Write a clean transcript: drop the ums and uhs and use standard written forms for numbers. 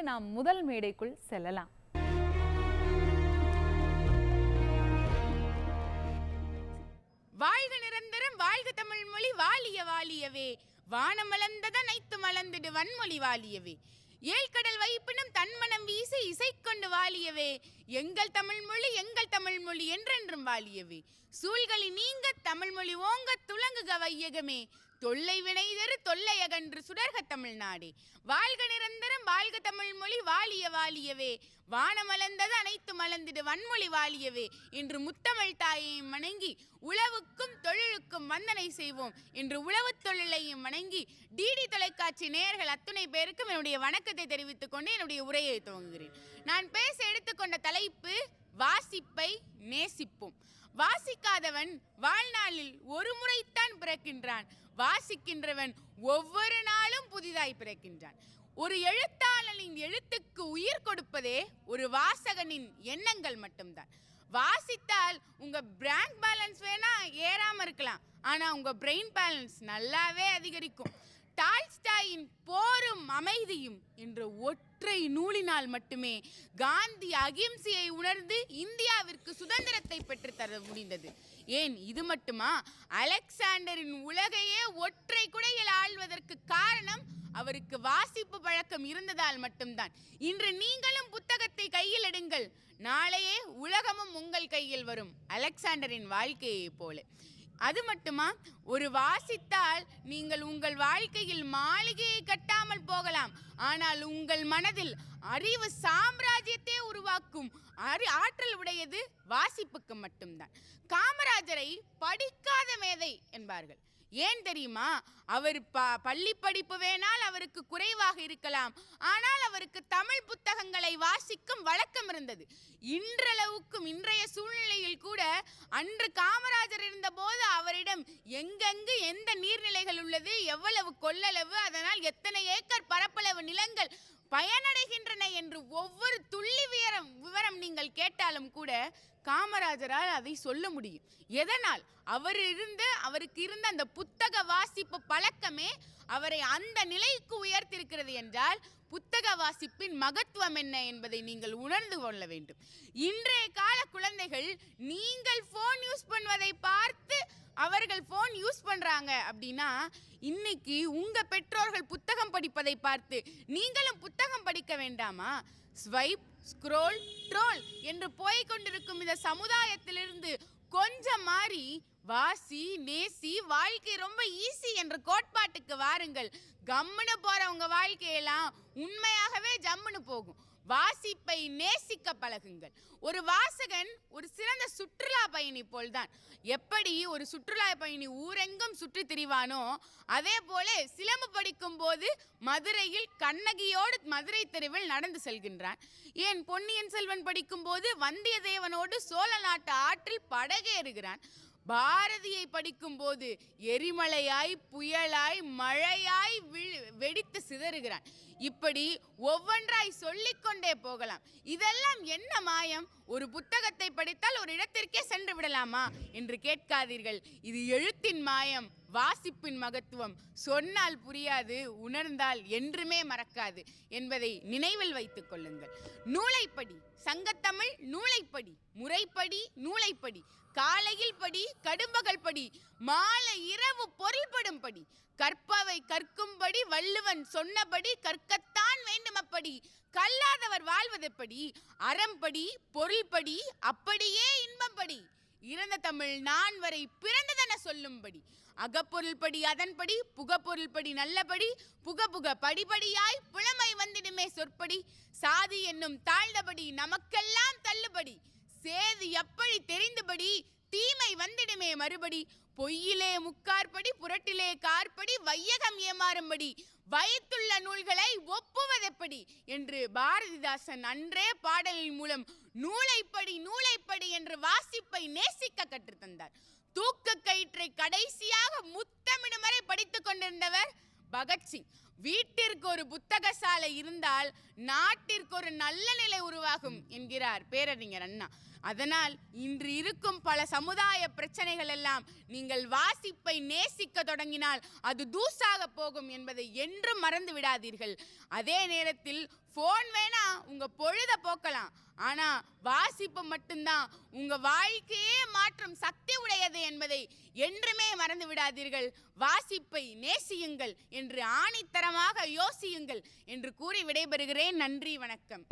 நாம் முதல் மேடைக்குள் செல்லலாம். வாழ்க நிரந்தரம், வாழ்க தமிழ் மொழி, வாழிய வாழியவே. வானமலர்ந்தத நைத்து மலர்ந்திடு வன்மொழி வாழியவே. ஏழ்கடல் வைப்பினும் தன்மனம் வீசி இசைக்கொண்டு வாழியவே. எங்கள் தமிழ் மொழி, எங்கள் தமிழ் மொழி என்றென்றும் வாழியவே. சூழ்களி நீங்க தமிழ் மொழி ஓங்க துலங்குக வையகமே. தொல்லை வினைதரு தொல்லையகன்று சுடர்க தமிழ்நாடே. வாழ்க நிரந்தரம், வாழ்க தமிழ் மொழி, வாழிய வாழியவே. வானமலர்ந்தது அனைத்து மலர்ந்திடு வன்மொழி வாழியவே. இன்று முத்தமிழ் தாயையும் வணங்கி உழவுக்கும் தொழிலுக்கும் வந்தனை செய்வோம். இன்று உழவுத் தொழிலையும் வணங்கி டிடி தொலைக்காட்சி நேயர்கள் அத்துணை பேருக்கும் என்னுடைய வணக்கத்தை தெரிவித்துக் கொண்டு என்னுடைய உரையை துவங்குகிறேன். நான் பேச எடுத்துக்கொண்ட தலைப்பு வாசிப்பை நேசிப்போம். வாசிக்காதவன் வாழ்நாளில் ஒரு முறைத்தான் பிறக்கின்றான். வாசிக்கின்றவன் ஒவ்வொரு நாளும் புதிதாய் பிறக்கின்றான். ஒரு எழுத்தாளனின் எழுத்துக்கு உயிர் கொடுப்பதே ஒரு வாசகனின் எண்ணங்கள் மட்டும்தான். வாசித்தால் உங்க பேங்க் பேலன்ஸ் வேணா ஏறாம இருக்கலாம், ஆனா உங்க பிரெயின் பேலன்ஸ் நல்லாவே அதிகரிக்கும். டால்ஸ்டாயின் போரும் அமைதியும் என்ற ஒற்றை நூலினால் மட்டுமே காந்தி அகிம்சையை உணர்ந்து இந்தியாவிற்கு சுதந்திரத்தை பெற்றுத்தர முடிந்தது. ஏன் இது மட்டுமா, அலெக்சாண்டரின் உலகையே ஒற்றை குடையில் ஆள்வதற்கு காரணம் அவருக்கு வாசிப்பு பழக்கம் இருந்ததால் மட்டும்தான். இன்று நீங்களும் புத்தகத்தை கையில் எடுங்கள், நாளையே உலகமும் உங்கள் கையில் வரும், அலெக்சாண்டரின் வாழ்க்கையை போல. அது மட்டுமா, ஒரு வாசித்தால் நீங்கள் உங்கள் வாழ்க்கையில் மாளிகையை கட்டாமல் போகலாம், ஆனால் உங்கள் மனதில் அறிவு சாம்ராஜ்யத்தை உருவாக்கும் ஆற்றல் உடையது வாசிப்புக்கு மட்டும்தான். காமராஜரை படிக்காத மேதை என்பார்கள். ஏன் தெரியுமா? அவர் பள்ளி படிப்பு வேணால் அவருக்கு குறைவாக இருக்கலாம், ஆனால் அவருக்கு தமிழ் புத்தகங்களை வாசிக்கும் வழக்கம் இருந்தது. இன்றளவுக்கும் இன்றைய சூழ்நிலையில் கூட அன்று காமராஜர் இருந்தபோது அவரிடம் எங்கெங்கு எந்த நீர்நிலைகள் உள்ளது, எவ்வளவு கொள்ளளவு, அதனால் எத்தனை ஏக்கர் பரப்பளவு நிலங்கள் பயனடைகின்றன என்று ஒவ்வொரு துள்ளி விவரம் நீங்கள் கேட்டாலும் கூட காமராஜரால் அதை சொல்ல முடியும். எதனால்? அவருக்கு இருந்த அந்த புத்தக வாசிப்பு பழக்கமே அவரை அந்த நிலைக்கு உயர்த்திருக்கிறது என்றால் புத்தக வாசிப்பின் மகத்துவம் என்ன என்பதை நீங்கள் உணர்ந்து கொள்ள வேண்டும். இன்றைய கால குழந்தைகள் நீங்கள் போன் யூஸ் பண்ணுவதை பார்த்து அவர்கள் போன் யூஸ் பண்றாங்க அப்படின்னா, இன்னைக்கு உங்க பெற்றோர்கள் புத்தகம் படிப்பதை பார்த்து நீங்களும் புத்தகம் படிக்க வேண்டாமா? ஸ்வைப், ஸ்க்ரோல், ட்ரோல் என்று போய்கொண்டிருக்கும் இந்த சமுதாயத்திலிருந்து கொஞ்சம் மாறி வாசி நேசி, வாழ்க்கை ரொம்ப ஈஸி என்ற கோட்பாட்டுக்கு வாருங்கள். கம்முன்னு போற உங்க வாழ்க்கையெல்லாம் உண்மையாகவே ஜம்முன்னு போகும். வாசிப்பை நேசிக்க பழகுங்கள். ஒரு வாசகன் ஒரு சிறந்த சுற்றுலா பயணி போல்தான். எப்படி ஒரு சுற்றுலா பயணி ஊரெங்கும் சுற்றி திரிவானோ, அதே போல சிலம்பு படிக்கும் போது மதுரையில் கண்ணகியோடு மதுரை தெருவில் நடந்து செல்கின்றான். ஏன் பொன்னியின் செல்வன் படிக்கும் போது வந்தியத்தேவனோடு சோழ நாட்டு ஆற்றில் படகேறுகிறான். பாரதியை படிக்கும் போது எரிமலையாய் புயலாய் மழையாய் வெடித்து சிதறுகிறான். இப்படி ஒவ்வொன்றாய் சொல்லிக்கொண்டே போகலாம். இதெல்லாம் என்ன மாயம்? ஒரு புத்தகத்தை படித்தால் ஒரு இடத்திற்கே சென்று விடலாமா என்று கேட்காதீர்கள். இது எழுத்தின் மாயம், வாசிப்பின் மகத்துவம். சொன்னால் புரியாது, உணர்ந்தால் என்றுமே மறக்காது என்பதை நினைவில் வைத்துக் கொள்ளுங்கள். நூலைப்படி, சங்கத்தமிழ் நூலைப்படி, முறைப்படி நூலைப்படி, காலையில் படி, கடும்பகல் படி, மாலை இரவு பொருள்படும் படி, கற்பவை கற்கும்படி வள்ளுவன் சொன்னபடி கற்கத்தான் வேண்டும். அப்படி கல்லாதவர் வாழ்வதெப்படி? அறம்படி, பொருள்படி, அப்படியே இன்பம்படி, இறந்த தமிழ் நான் வரை பிறந்ததென சொல்லும்படி, அகப்பொருள்படி அதன்படி, புகப்பொருள்படி நல்லபடி, புக படிப்படியாய் புலமை வந்திடுமே சொற்படி, சாதி என்னும் தாழ்ந்தபடி நமக்கெல்லாம் தள்ளுபடி, சேது எப்படி தெரிந்தபடி தீமை வந்திடுமே மறுபடி, பொய்யிலே முக்கார்படி புரட்டிலே கார்படி, வையகம் ஏமாறும்படி, வயிற்றுள்ள நூல்களை ஒப்புவதெப்படி என்று பாரதிதாசன் அன்றே பாடலின் மூலம் நூலைப்படி என்று வாசிப்பை நேசிக்க கற்றுத்தந்தார். தூக்கு கயிற்றை கடைசியாக முத்தமிடும் வரை படித்துக் கொண்டிருந்தவர் பகத்சிங். வீட்டிற்கு ஒரு புத்தகம் புத்தகசாலை இருந்தால் நாட்டிற்கு ஒரு நல்ல நிலை உருவாகும் என்கிறார் பேரறிஞர் அண்ணா. அதனால் இன்று இருக்கும் பல சமுதாய பிரச்சனைகள் எல்லாம் நீங்கள் வாசிப்பை நேசிக்க தொடங்கினால் அது தூசாக போகும் என்பதை என்றும் மறந்து விடாதீர்கள். அதே நேரத்தில் போன் வேணா உங்க பொழுத போக்கலாம், ஆனா வாசிப்பு மட்டும்தான் உங்க வாழ்க்கையே மாற்றும் சக்தி உடையது என்பதை என்றுமே மறந்து விடாதீர்கள். வாசிப்பை நேசியுங்கள் என்று ஆணித்தரமாக யோசியுங்கள் என்று கூறி விடைபெறுகிறேன். நன்றி, வணக்கம்.